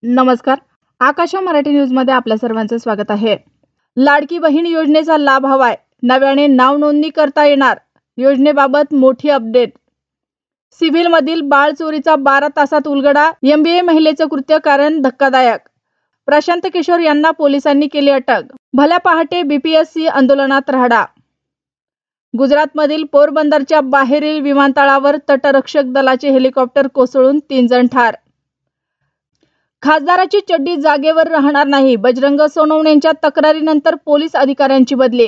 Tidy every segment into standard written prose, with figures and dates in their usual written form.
नमस्कार. आकाशा मराठी न्यूज मध्ये आपल्या सर्वांचं स्वागत आहे. लाडकी बहीण योजनेचा लाभ हवाय, नव्याने नाव नोंदणी करता येणार. योजनेबाबत मोठी अपडेट. सिव्हिल मधील बाळ चोरीचा 12 तासात उलगडा. MBA महिलेचं कृत्य कारण धक्कादायक. प्रशांत किशोर यांना पोलिसांनी केली अटक. भल्या पहाटे BPSC आंदोलनात राहडा. गुजरातमधील पोरबंदरच्या बाहेरील विमानतळावर तटरक्षक दलाचे हेलिकॉप्टर कोसळून 3 जण ठार. खासदाराची चड्डी जागेवर राहणार नाही. बजरंग सोनवणेंच्या तक्रारीनंतर पोलीस अधिकाऱ्यांची बदली.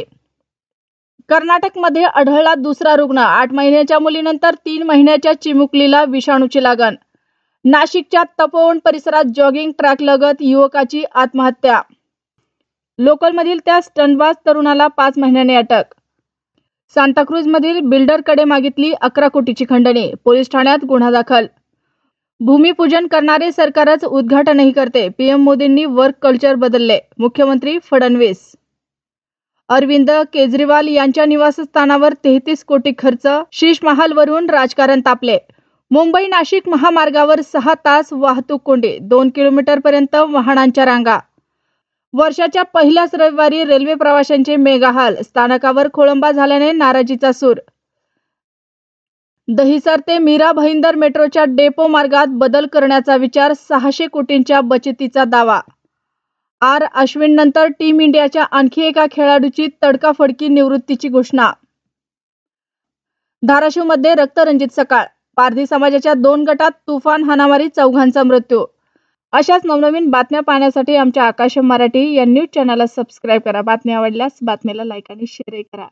कर्नाटकमध्ये आढळला दुसरा रुग्ण. 8 महिन्याच्या मुलीनंतर 3 महिन्याच्या चिमुकलीला विषाणूची लागण. नाशिकच्या तपोवन परिसरात जॉगिंग ट्रॅकलगत युवकाची आत्महत्या. लोकलमधील त्या स्टंटबाज तरुणाला 5 महिन्यांनी अटक. सांताक्रूजमधील बिल्डरकडे मागितली 11 कोटीची खंडणी. पोलीस ठाण्यात गुन्हा दाखल. भूमिपूजन करणारे सरकारच उद्घाटनही करते. PM मोदींनी वर्क कल्चर बदलले. मुख्यमंत्री फडणवीस. अरविंद केजरीवाल यांच्या निवासस्थानावर 33 कोटी खर्च. शीश महालवरून राजकारण तापले. मुंबई नाशिक महामार्गावर 6 तास वाहतूक कोंडी. 2 किलोमीटरपर्यंत वाहनांच्या रांगा. वर्षाच्या पहिल्याच रविवारी रेल्वे प्रवाशांचे मेगाहाल. स्थानकावर खोळंबा झाल्याने नाराजीचा सूर. दहिसर ते मीरा भाईंदर मेट्रोच्या डेपो मार्गात बदल करण्याचा विचार. 600 कोटींच्या बचतीचा दावा. अश्विन नंतर टीम इंडियाच्या आणखी एका खेळाडूची तडकाफडकी निवृत्तीची घोषणा. धाराशिवमध्ये रक्तरंजित सकाळ. पारधी समाजाच्या 2 गटात तुफान हाणामारी, 4घांचा मृत्यू. अशाच नवनवीन बातम्या पाहण्यासाठी आमच्या आकाश मराठी या न्यूज चॅनलला सबस्क्राईब करा. बातमी आवडल्यास बातमीला लाईक आणि शेअर करा.